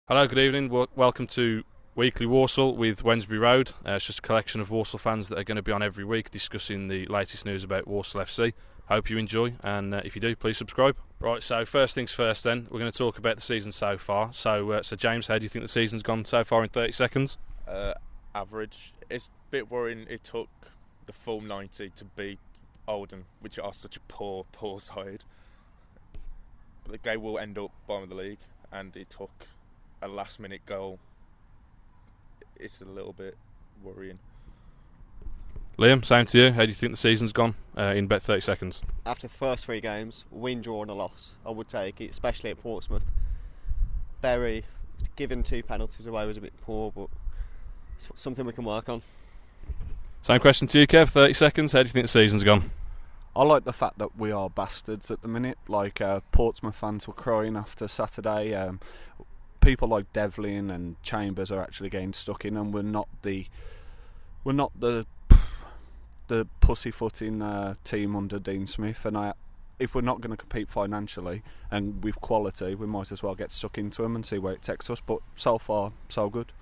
Hello, good evening. Welcome to Weekly Walsall with Wednesbury Road. It's just a collection of Walsall fans that are going to be on every week discussing the latest news about Walsall FC. Hope you enjoy, and if you do, please subscribe. Right, so first things first then, we're going to talk about the season so far. So James, how do you think the season's gone so far in 30 seconds? Average. It's a bit worrying it took the full 90 to beat Oldham, which are such a poor side. But they will end up bottom of the league, and it took a last-minute goal. It's a little bit worrying. Liam, same to you. How do you think the season's gone in about 30 seconds? After the first three games, win, draw and a loss, I would take it, especially at Portsmouth. Berry, giving 2 penalties away was a bit poor, but it's something we can work on. Same question to you, Kev. 30 seconds. How do you think the season's gone? I like the fact that we are bastards at the minute. Like Portsmouth fans were crying after Saturday. People like Devlin and Chambers are actually getting stuck in, and we're not the pussyfooting team under Dean Smith. And if we're not going to compete financially and with quality, we might as well get stuck into them and see where it takes us. But so far, so good.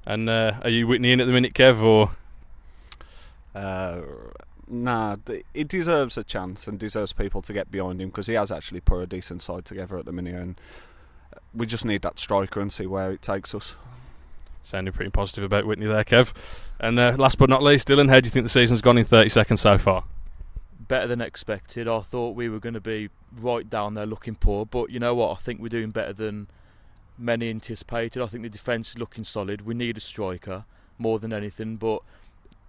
And are you Whitney in at the minute, Kev, or? Nah, he deserves a chance and deserves people to get behind him because he has actually put a decent side together at the minute, and we just need that striker and see where it takes us. Sounding pretty positive about Whitney there, Kev. And last but not least, Dylan, how do you think the season's gone in 30 seconds so far? Better than expected. I thought we were going to be right down there looking poor, but you know what? I think we're doing better than many anticipated. I think the defence is looking solid. We need a striker more than anything, but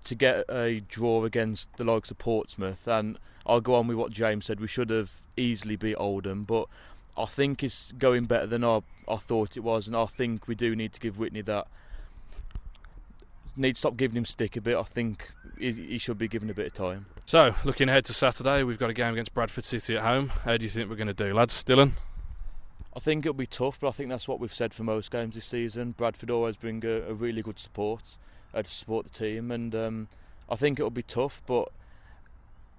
to get a draw against the likes of Portsmouth, and I'll go on with what James said, we should have easily beat Oldham, but I think it's going better than I thought it was, and I think we do need to give Whitney that. Need to stop giving him stick a bit. I think he should be given a bit of time. So, looking ahead to Saturday, we've got a game against Bradford City at home. How do you think we're going to do, lads? Dylan? I think it'll be tough, but I think that's what we've said for most games this season. Bradford always bring a really good support to support the team, and I think it'll be tough, but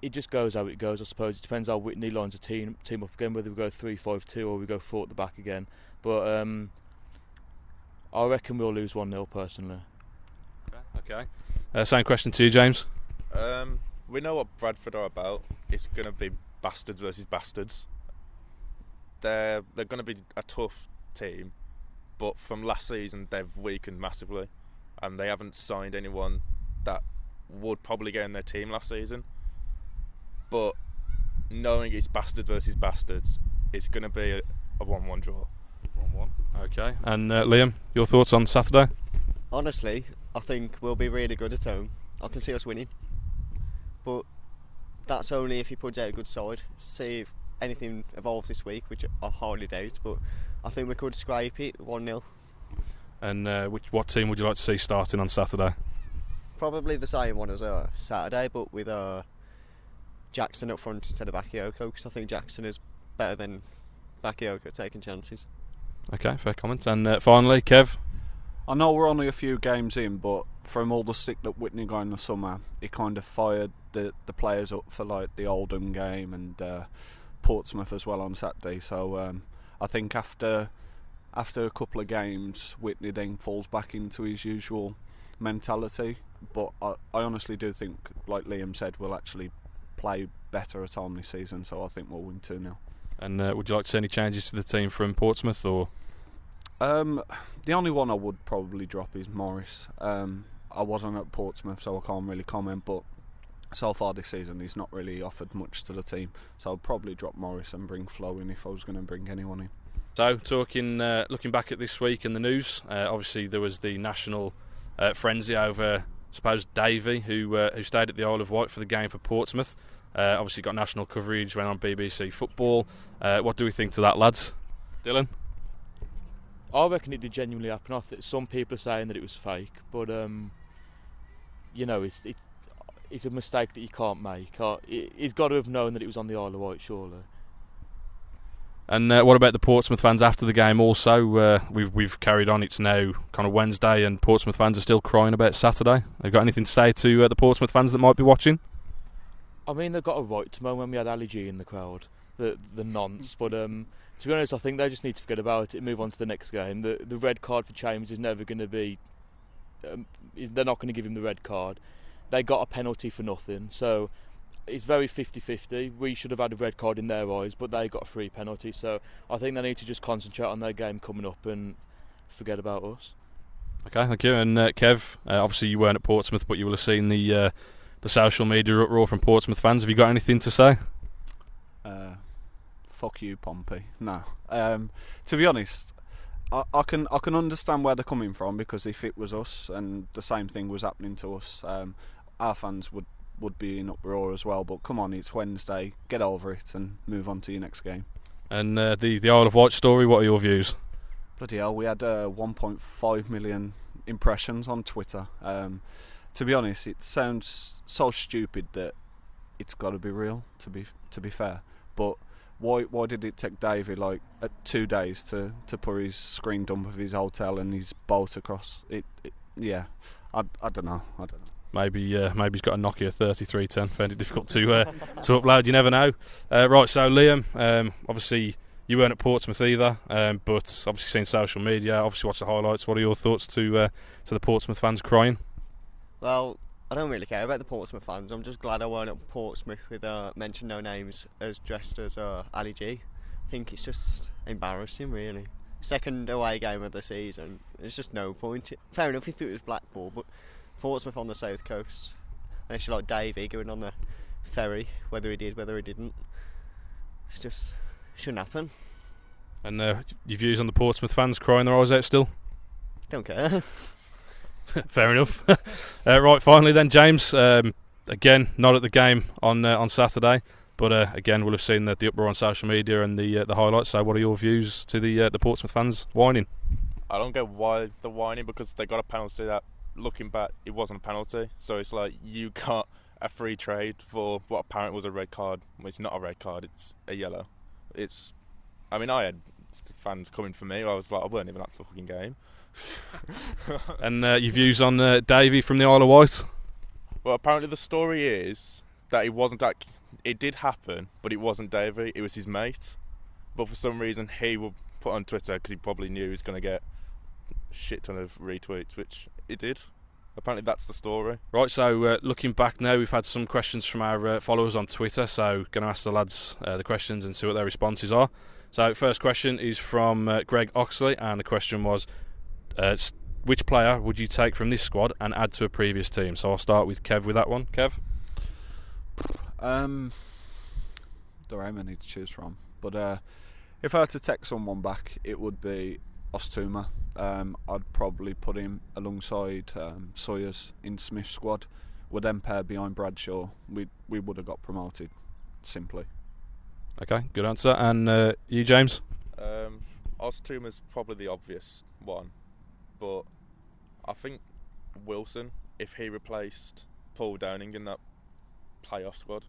it just goes how it goes, I suppose. It depends how Whitney lines a team up again, whether we go 3-5-2 or we go 4 at the back again. But I reckon we'll lose 1-0 personally. Okay. Same question to you, James. We know what Bradford are about. It's going to be bastards versus bastards. They're going to be a tough team, but from last season they've weakened massively, and they haven't signed anyone that would probably get in their team last season. But knowing it's bastards versus bastards, it's going to be a 1-1 draw. 1-1. Okay. And Liam, your thoughts on Saturday? Honestly, I think we'll be really good at home. I can see us winning, but that's only if he puts out a good side. See if anything evolves this week, which I hardly doubt, but I think we could scrape it 1-0. And what team would you like to see starting on Saturday? Probably the same one as Saturday, but with Jackson up front instead of Bakayoko, because I think Jackson is better than Bakayoko at taking chances. Okay, fair comment. And finally, Kev? I know we're only a few games in, but from all the stick that Whitney got in the summer, he kind of fired the players up for like the Oldham game and Portsmouth as well on Saturday. So I think after a couple of games, Whitney then falls back into his usual mentality. But I honestly do think, like Liam said, we'll actually play better at home this season. So I think we'll win 2-0. And would you like to see any changes to the team from Portsmouth, or? The only one I would probably drop is Morris. I wasn't at Portsmouth, so I can't really comment, but so far this season he's not really offered much to the team, so I'd probably drop Morris and bring Flo in if I was going to bring anyone in. So, looking back at this week in the news, obviously there was the national frenzy over supposed Davey, who stayed at the Isle of Wight for the game for Portsmouth. Obviously got national coverage, went on BBC Football. What do we think to that, lads? Dylan? I reckon it did genuinely happen. Some people are saying that it was fake, but you know, it's a mistake that you can't make. He's got to have known that it was on the Isle of Wight, surely. And what about the Portsmouth fans after the game? Also, we've carried on. It's now kind of Wednesday, and Portsmouth fans are still crying about Saturday. Have you got anything to say to the Portsmouth fans that might be watching? I mean, they've got a right to moan when we had Ali G in the crowd. the nonce. But to be honest, I think they just need to forget about it and move on to the next game. The red card for Chambers is never going to be. They're not going to give him the red card. They got a penalty for nothing, so it's very 50-50. We should have had a red card in their eyes, but they got a free penalty. So I think they need to just concentrate on their game coming up and forget about us. Okay, thank you. And Kev, obviously you weren't at Portsmouth, but you will have seen the social media uproar from Portsmouth fans. Have you got anything to say? Fuck you, Pompey. No. To be honest, I can understand where they're coming from, because if it was us and the same thing was happening to us, our fans would be in uproar as well. But come on, it's Wednesday. Get over it and move on to your next game. And the Isle of Wight story, what are your views? Bloody hell, we had 1.5 million impressions on Twitter. To be honest, it sounds so stupid that it's got to be real. To be fair, but why did it take Davey like 2 days to put his screen dump of his hotel and his boat across? Yeah, I don't know. Maybe he's got a Nokia 3310. Found it difficult to upload. You never know. Right, so Liam, obviously you weren't at Portsmouth either, but obviously seen social media. Obviously watched the highlights. What are your thoughts to the Portsmouth fans crying? Well, I don't really care about the Portsmouth fans. I'm just glad I weren't at Portsmouth with mention no names as dressed as Ali G. I think it's just embarrassing, really. Second away game of the season. There's just no point. Fair enough if it was Blackpool, but Portsmouth on the south coast. Unless you're like Davey going on the ferry, whether he did, whether he didn't. It's just shouldn't happen. And your views on the Portsmouth fans crying their eyes out still? Don't care. Fair enough. Right, finally then, James. Again, not at the game on Saturday, but again, we'll have seen the uproar on social media and the highlights. So, what are your views to the Portsmouth fans whining? I don't get why they're whining, because they got a penalty that, looking back, it wasn't a penalty. So it's like you got a free trade for what apparently was a red card. Well, it's not a red card; it's a yellow. I had fans coming for me. I was like, I weren't even at the fucking game. And your views on Davey from the Isle of Wight? Well, apparently the story is that it did happen, but it wasn't Davey, it was his mate. But for some reason he would put on Twitter, because he probably knew he was going to get a shit ton of retweets, which it did. Apparently that's the story. Right, so looking back now, we've had some questions from our followers on Twitter, so going to ask the lads the questions and see what their responses are. So first question is from Greg Oxley, and the question was, which player would you take from this squad and add to a previous team? So I'll start with Kev with that one. Kev? There are many to choose from, but if I had to take someone back, it would be Ostuma. I'd probably put him alongside Sawyers in Smith's squad. Would then pair behind Bradshaw. We would have got promoted, simply. Okay, good answer. And you, James? Ostuma's probably the obvious one, but I think Wilson, if he replaced Paul Downing in that playoff squad,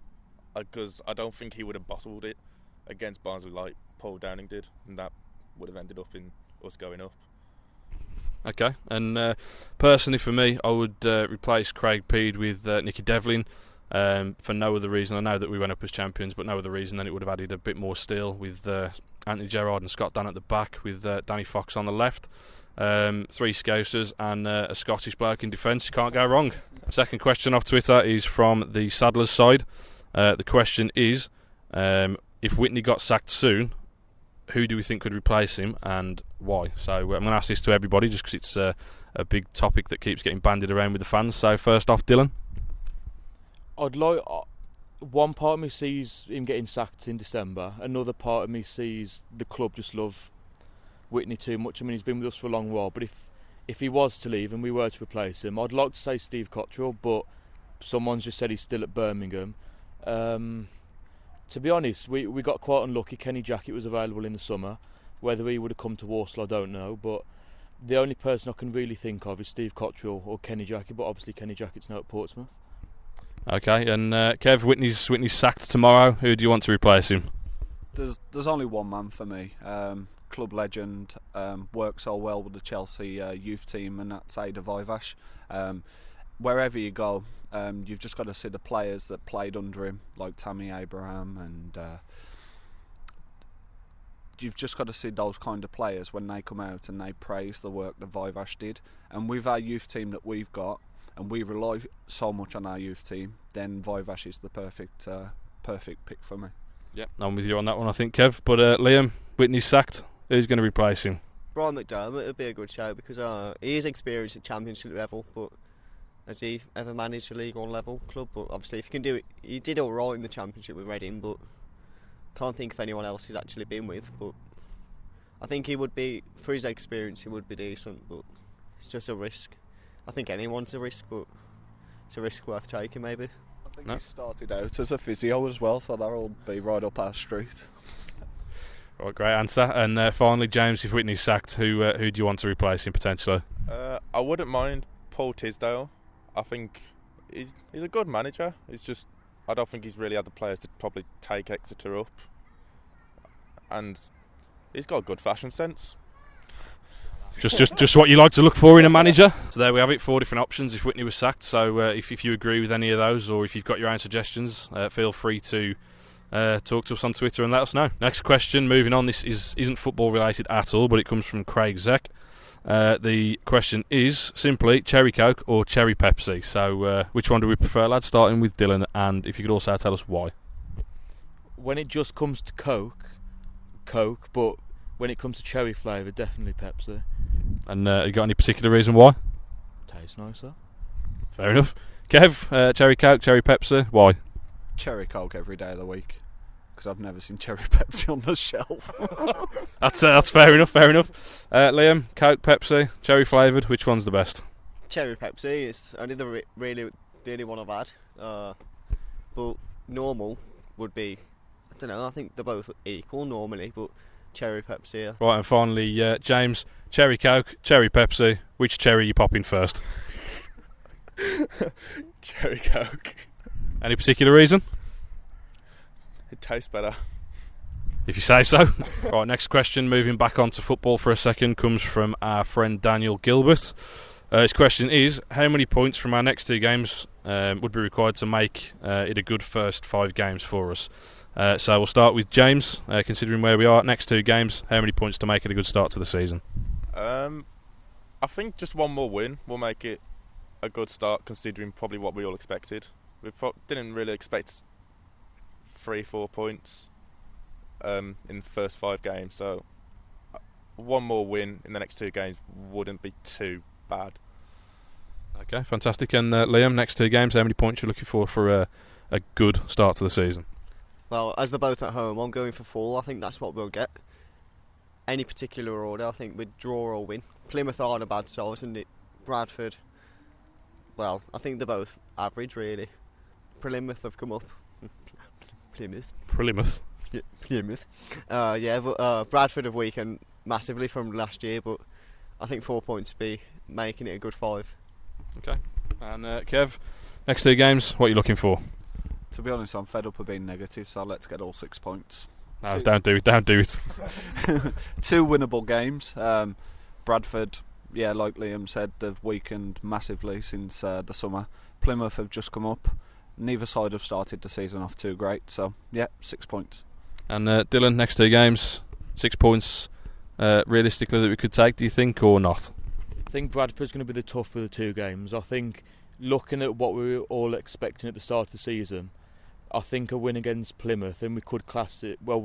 because I don't think he would have bottled it against Barnsley like Paul Downing did, and that would have ended up in us going up. Okay, and personally for me, I would replace Craig Peed with Nicky Devlin, for no other reason. I know that we went up as champions, but no other reason than it would have added a bit more steel with Anthony Gerrard and Scott Dunn at the back, with Danny Fox on the left. 3 Scousers and a Scottish bloke in defence. You can't go wrong. Second question off Twitter is from the Sadler's side. The question is, if Whitney got sacked soon, who do we think could replace him and why? So I'm going to ask this to everybody just because it's a big topic that keeps getting bandied around with the fans. So first off, Dylan. I'd like one part of me sees him getting sacked in December. Another part of me sees the club just love Whitney too much. I mean, he's been with us for a long while, but if he was to leave and we were to replace him, I'd like to say Steve Cottrell, but someone's just said he's still at Birmingham. To be honest, we got quite unlucky. Kenny Jackett was available in the summer. Whether he would have come to Walsall, I don't know, but the only person I can really think of is Steve Cottrell or Kenny Jackett, but obviously Kenny Jackett's now at Portsmouth. Okay, and Kev, Whitney's sacked tomorrow. Who do you want to replace him? There's only one man for me. Club legend, works so well with the Chelsea youth team, and that's Ada Vivash. Wherever you go, you've just got to see the players that played under him, like Tammy Abraham and you've just got to see those kind of players when they come out and they praise the work that Vivash did. And with our youth team that we've got, and we rely so much on our youth team, then Vivash is the perfect pick for me. Yep, I'm with you on that one, I think, Kev. But Liam, Whitney's sacked. Who's going to replace him? Brian McDermott would be a good shout because he is experienced at Championship level, but has he ever managed a League One level club? But obviously, if he can do it, he did all right in the Championship with Reading, but can't think of anyone else he's actually been with. But I think he would be, for his experience, he would be decent, but it's just a risk. I think anyone's a risk, but it's a risk worth taking, maybe. I think he started out as a physio as well, so that'll be right up our street. Right, great answer. And finally, James, if Whitney's sacked, who do you want to replace him potentially? I wouldn't mind Paul Tisdale. I think he's a good manager. It's just I don't think he's really had the players to probably take Exeter up, and he's got a good fashion sense. Just what you like to look for in a manager. So there we have it, 4 different options if Whitney was sacked. So if you agree with any of those, or if you've got your own suggestions, feel free to talk to us on Twitter and let us know. Next question, moving on. This isn't football related at all, but it comes from Craig Zeck. The question is simply Cherry Coke or Cherry Pepsi. So which one do we prefer, lads? Starting with Dylan, and if you could also tell us why. When it just comes to Coke, but when it comes to cherry flavour, definitely Pepsi. And you got any particular reason why? Tastes nicer. Fair enough. Kev, Cherry Coke, Cherry Pepsi, why? Cherry Coke every day of the week, because I've never seen Cherry Pepsi on the shelf. That's fair enough. Liam, Coke, Pepsi, cherry flavoured. Which one's the best? Cherry Pepsi is only the the only one I've had. But normal would be, I don't know. I think they're both equal normally, but cherry Pepsi. Yeah. Right, and finally, James, Cherry Coke, Cherry Pepsi. Which cherry are you popping first? Cherry Coke. Any particular reason? It tastes better. If you say so. Right, next question, moving back onto football for a second, comes from our friend Daniel Gilbert. His question is, how many points from our next 2 games would be required to make it a good first 5 games for us? So we'll start with James. Considering where we are, next 2 games, how many points to make it a good start to the season? I think just one more win will make it a good start, considering probably what we all expected. We didn't really expect 3-4 points in the first 5 games, so one more win in the next 2 games wouldn't be too bad. Okay, fantastic. And Liam, next 2 games, how many points are you looking for a good start to the season? Well, as they're both at home, I'm going for 4. I think that's what we'll get. Any particular order, I think we'd draw or win. Plymouth aren't a bad side, isn't it? Bradford, well, I think they're both average, really. Plymouth have come up. Plymouth. Yeah, Plymouth. But Bradford have weakened massively from last year, but I think 4 points would be making it a good 5. Okay. And Kev, next 2 games, what are you looking for? To be honest, I'm fed up of being negative, so let's get all 6 points. No, don't do it. 2 winnable games. Bradford, yeah, like Liam said, they've weakened massively since the summer. Plymouth have just come up. Neither side have started the season off too great, so yeah, 6 points. And Dylan, next 2 games, 6 points realistically that we could take, do you think, or not? I think Bradford's going to be the tough of the 2 games. I think looking at what we were all expecting at the start of the season, I think a win against Plymouth, and we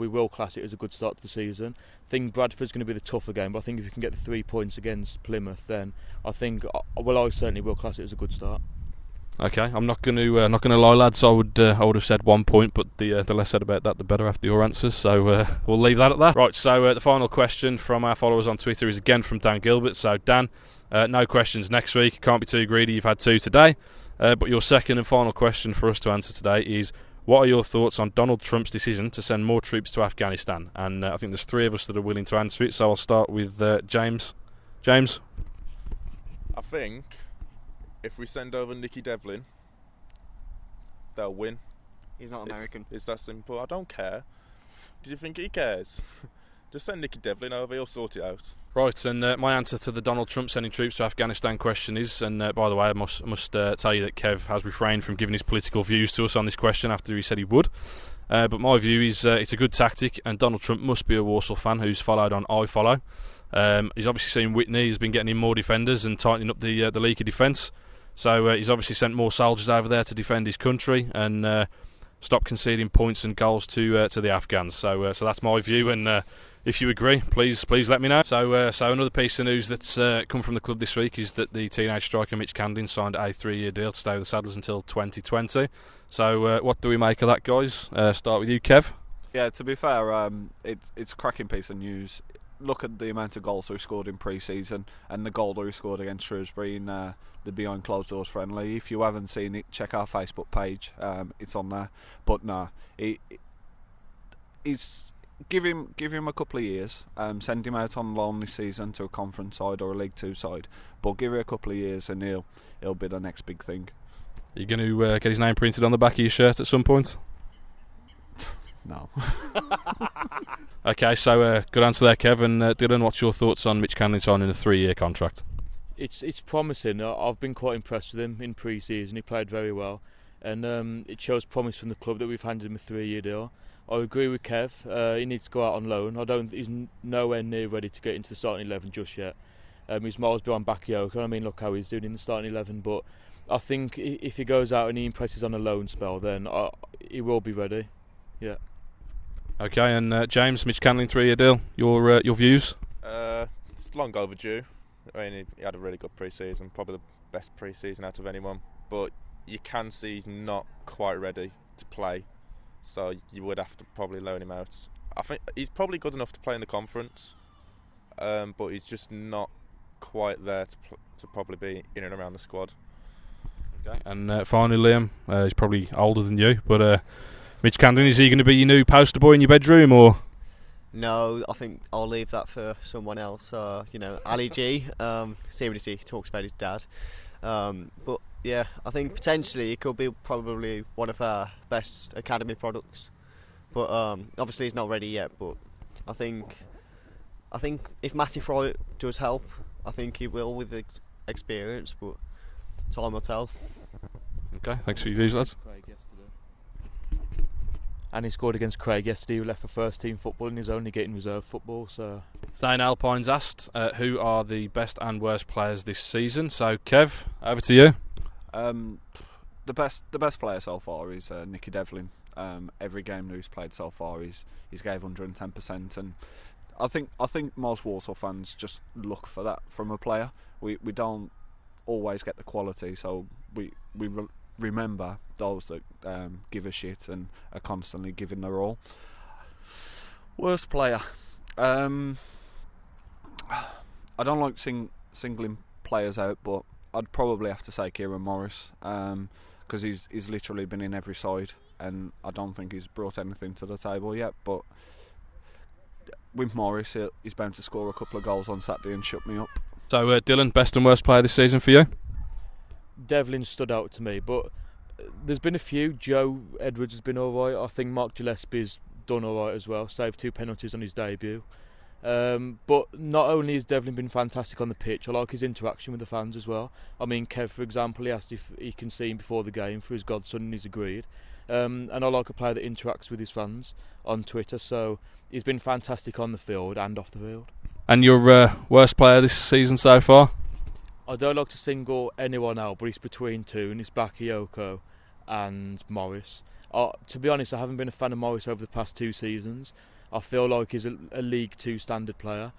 will class it as a good start to the season. I think Bradford's going to be the tougher game, but I think if we can get the 3 points against Plymouth, then I think, I certainly will class it as a good start. Okay, I'm not going to lie, lads. I would have said 1 point, but the less said about that, the better after your answers. So we'll leave that at that. Right. So the final question from our followers on Twitter is again from Dan Gilbert. So Dan, no questions next week. Can't be too greedy. You've had 2 today. But your second and final question for us to answer today is: what are your thoughts on Donald Trump's decision to send more troops to Afghanistan? And I think there's 3 of us that are willing to answer it. So I'll start with James. James, I think if we send over Nicky Devlin, they'll win. He's not American. It's that simple. I don't care. Do you think he cares? Just send Nicky Devlin over, he'll sort it out. Right, and my answer to the Donald Trump sending troops to Afghanistan question is, and by the way, I must tell you that Kev has refrained from giving his political views to us on this question after he said he would. But my view is it's a good tactic, and Donald Trump must be a Walsall fan who's followed on iFollow. He's obviously seen Whitney, he's been getting in more defenders and tightening up the leaky defence. So he's obviously sent more soldiers over there to defend his country and stop conceding points and goals to the Afghans. So that's my view, and if you agree, please let me know. So another piece of news that's come from the club this week is that the teenage striker Mitch Candlin signed a 3-year deal to stay with the Saddlers until 2020. So what do we make of that, guys? Start with you, Kev. Yeah, to be fair, it's a cracking piece of news. Look at the amount of goals he scored in pre-season and the goal that he scored against Shrewsbury in the Behind Closed Doors friendly. If you haven't seen it, check our Facebook page. It's on there. But no, he's give him a couple of years. Send him out on loan this season to a conference side or a League 2 side. But give it a couple of years and he'll be the next big thing. Are you going to get his name printed on the back of your shirt at some point? No. Okay, so good answer there, Kevin. Dylan, what's your thoughts on Mitch Candlin signing a 3-year contract? It's promising. I've been quite impressed with him in pre-season. He played very well, and it shows promise from the club that we've handed him a 3-year deal. I agree with Kev. He needs to go out on loan. He's nowhere near ready to get into the starting 11 just yet. He's miles behind Bakayoko. I mean, look how he's doing in the starting 11. But I think if he goes out and he impresses on a loan spell, then he will be ready. Yeah. Okay, and James, Mitch Candlin 3-year deal. Your views? It's long overdue. I mean, he had a really good pre-season, probably the best pre-season out of anyone. But you can see he's not quite ready to play, so you would have to probably loan him out. I think he's probably good enough to play in the conference, but he's just not quite there to probably be in and around the squad. Okay, and finally, Liam, he's probably older than you, but Mitch Candlin, is he going to be your new poster boy in your bedroom, or? No, I think I'll leave that for someone else. Ali G. Seriously, he talks about his dad. But yeah, I think potentially he could be probably one of our best academy products. But obviously he's not ready yet. But I think if Matty Fry does help, I think he will with the experience. But time will tell. Okay, thanks for your views, lads. And he scored against Craig yesterday, who left for first team football and he's only getting reserve football. So Dane Alpine's asked who are the best and worst players this season. So Kev, over to you. The best player so far is Nicky Devlin. Every game that he's played so far, he's gave 110%, and I think most Walsall fans just look for that from a player. We don't always get the quality, so we remember those that give a shit and are constantly giving their all. Worst player. I don't like singling players out, but I'd probably have to say Kieran Morris, because he's literally been in every side, and I don't think he's brought anything to the table yet. But with Morris, he's bound to score a couple of goals on Saturday and shut me up. So Dylan, best and worst player this season for you? Devlin stood out to me, but there's been a few. Joe Edwards has been alright. I think Mark Gillespie's done alright as well, saved 2 penalties on his debut. But not only has Devlin been fantastic on the pitch, I like his interaction with the fans as well. I mean, Kev, for example, he asked if he can see him before the game for his godson, and he's agreed. And I like a player that interacts with his fans on Twitter, so he's been fantastic on the field and off the field. And your worst player this season so far? I don't like to single anyone out, but it's between two, and it's Bakayoko and Morris. To be honest, I haven't been a fan of Morris over the past 2 seasons. I feel like he's a League 2 standard player.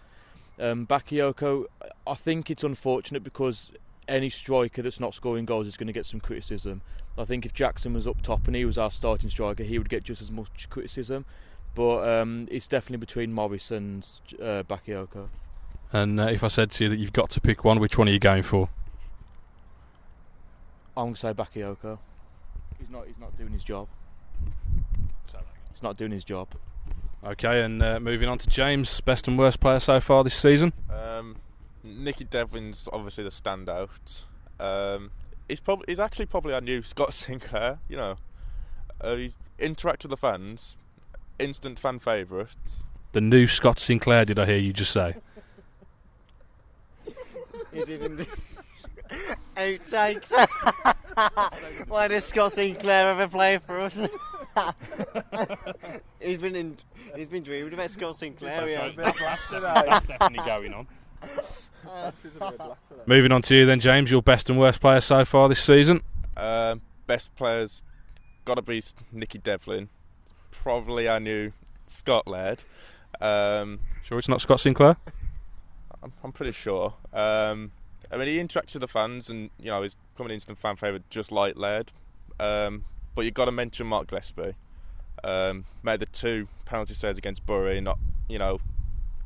Bakayoko, I think it's unfortunate because any striker that's not scoring goals is going to get some criticism. I think if Jackson was up top and he was our starting striker, he would get just as much criticism. But it's definitely between Morris and Bakayoko. And if I said to you that you've got to pick one, which one are you going for? I'm going to say Bakayoko. He's not doing his job. He's not doing his job. Okay, and moving on to James, best and worst player so far this season? Nicky Devlin's obviously the standout. He's actually probably our new Scott Sinclair. You know, he's interact with the fans, instant fan favourite. The new Scott Sinclair, did I hear you just say? He didn't. Outtakes. Why does Scott Sinclair ever play for us? He's been dreaming about Scott Sinclair. That's definitely going on. Moving on to you then, James. Your best and worst player so far this season? Best players got to be Nicky Devlin. Probably our new Scott Laird. Sure it's not Scott Sinclair? I'm pretty sure. I mean, he interacts with the fans, and he's coming into the fan favourite just like Laird. But you've got to mention Mark Gillespie. Made the 2 penalty saves against Bury.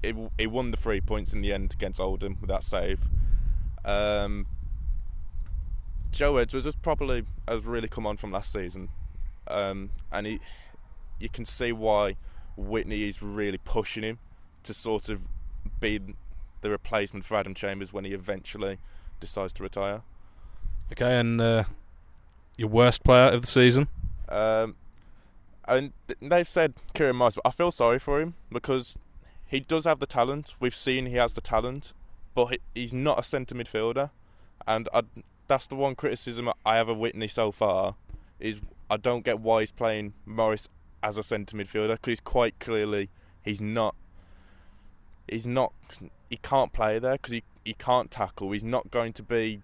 He won the 3 points in the end against Oldham with that save. Joe Edwards has really come on from last season, and you can see why Whitney is really pushing him to sort of be the replacement for Adam Chambers when he eventually decides to retire. Okay, and your worst player of the season? And they've said Kieran Morris, but I feel sorry for him because he does have the talent. We've seen he has the talent, but he's not a centre midfielder, and that's the one criticism I have of Whitney so far. Is I don't get why he's playing Morris as a centre midfielder, because quite clearly he can't play there because he can't tackle. He's not going to be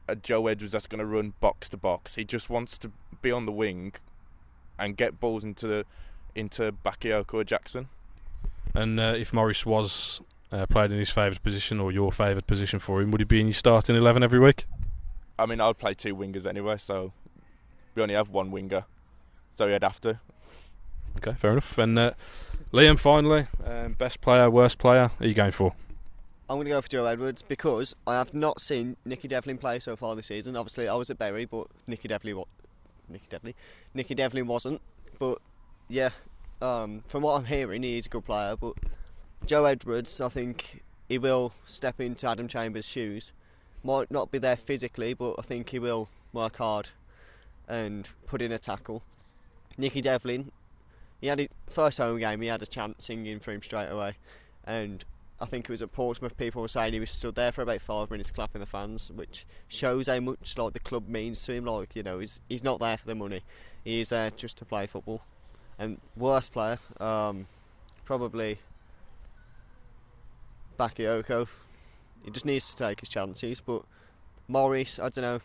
a Joe Edwards that's going to run box to box. He just wants to be on the wing and get balls into Bakayoko or Jackson. And if Morris was played in his favoured position or your favoured position for him, would he be in your starting 11 every week? I mean, I would play 2 wingers anyway, so we only have 1 winger, so he'd have to. Okay, fair enough. And Liam, finally, best player, worst player, who are you going for? I'm going to go for Joe Edwards because I have not seen Nicky Devlin play so far this season. Obviously, I was at Bury, but Nicky Devlin wasn't. But yeah, from what I'm hearing, he's a good player. But Joe Edwards, I think he will step into Adam Chambers' shoes. Might not be there physically, but I think he will work hard and put in a tackle. Nicky Devlin, he had his first home game, he had a chance singing for him straight away, and I think it was at Portsmouth, people were saying he was stood there for about 5 minutes clapping the fans, which shows how much the club means to him. He's not there for the money, he is there just to play football. And worst player, probably Bakayoko. He just needs to take his chances. But Morris, I don't know,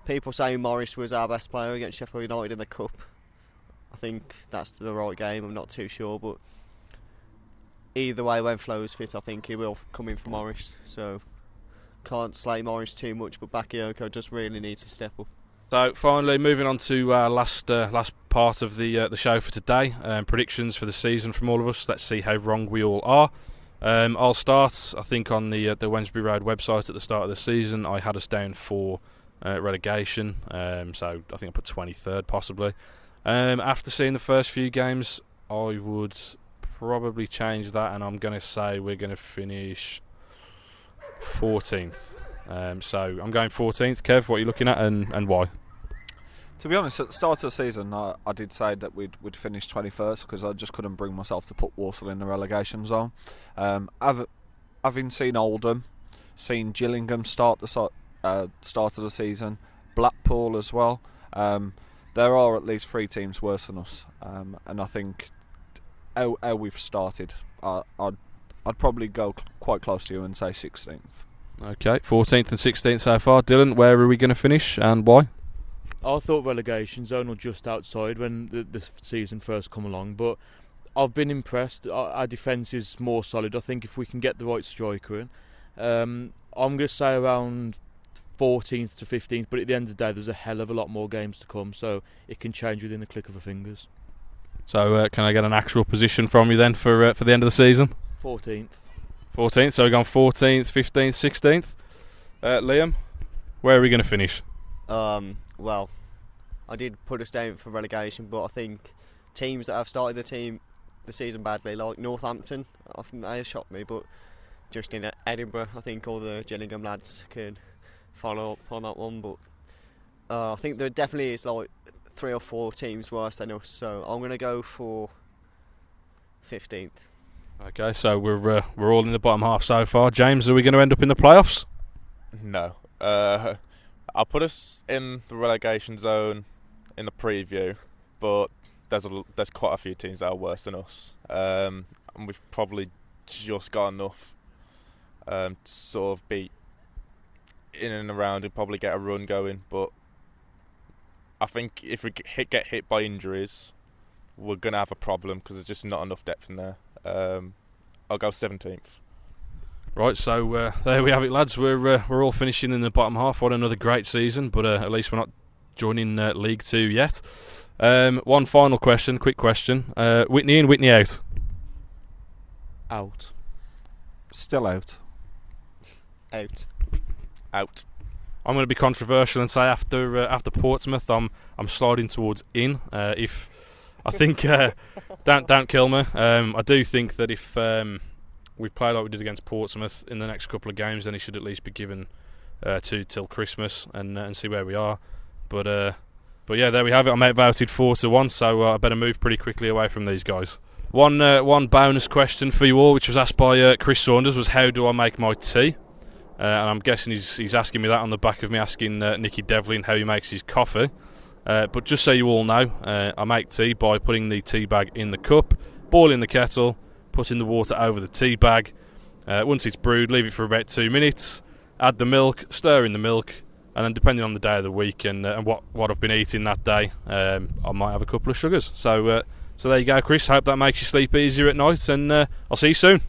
people saying Morris was our best player against Sheffield United in the Cup. I think that's the right game, I'm not too sure, but either way, when Flo's fit, I think he will come in for Morris. So can't slay Morris too much, but Bakayoko just really needs to step up. So finally, moving on to our last part of the show for today, predictions for the season from all of us. Let's see how wrong we all are. I'll start. I think on the Wednesbury Road website at the start of the season, I had us down for relegation. So I think I put 23rd possibly. After seeing the first few games, I would probably change that, and I'm going to say we're going to finish 14th. So I'm going 14th. Kev, what are you looking at, and why? To be honest, at the start of the season, I did say that we'd finish 21st because I just couldn't bring myself to put Walsall in the relegation zone. Having seen Oldham, seen Gillingham start of the season, Blackpool as well, there are at least 3 teams worse than us, and I think how we've started, I'd probably go quite close to you and say 16th. Okay, 14th and 16th so far. Dylan, where are we going to finish and why? I thought relegation zone or just outside when the season first come along, but I've been impressed. Our defence is more solid. I think if we can get the right striker in, I'm going to say around 14th to 15th, but at the end of the day there's a hell of a lot more games to come, so it can change within the click of a fingers. So can I get an actual position from you then for the end of the season? 14th. 14th, so we're going 14th, 15th, 16th. Liam, where are we going to finish? Well, I did put us down for relegation, but I think teams that have started the season badly, like Northampton, I think they have shocked me, but just in Edinburgh, I think all the Gillingham lads can follow up on that one, but I think there definitely is 3 or 4 teams worse than us, so I'm going to go for 15th. Okay, so we're all in the bottom half so far. James, are we going to end up in the playoffs? No. I'll put us in the relegation zone in the preview, but there's quite a few teams that are worse than us, and we've probably just got enough to sort of be in and around and probably get a run going. But I think if we get hit by injuries, we're going to have a problem because there's just not enough depth in there. I'll go 17th. Right, so there we have it, lads. We're all finishing in the bottom half. What another great season, but at least we're not joining League 2 yet. One final question, quick question. Whitney in, Whitney out? Out. Still out. Out. Out. I'm going to be controversial and say after Portsmouth, I'm sliding towards in. If I think don't kill me. I do think that if we play like we did against Portsmouth in the next couple of games, then he should at least be given till Christmas and see where we are. But yeah, there we have it. I'm outvoted 4-1, so I better move pretty quickly away from these guys. One bonus question for you all, which was asked by Chris Saunders, was how do I make my tea? And I'm guessing he's asking me that on the back of me asking Nicky Devlin how he makes his coffee. But just so you all know, I make tea by putting the tea bag in the cup, boiling the kettle, putting the water over the tea bag. Once it's brewed, leave it for about 2 minutes, add the milk, stir in the milk, and then depending on the day of the week and what I've been eating that day, I might have a couple of sugars. So there you go, Chris. Hope that makes you sleep easier at night, and I'll see you soon.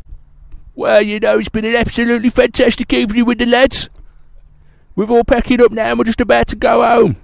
Well, it's been an absolutely fantastic evening with the lads. We're all packing up now and we're just about to go home.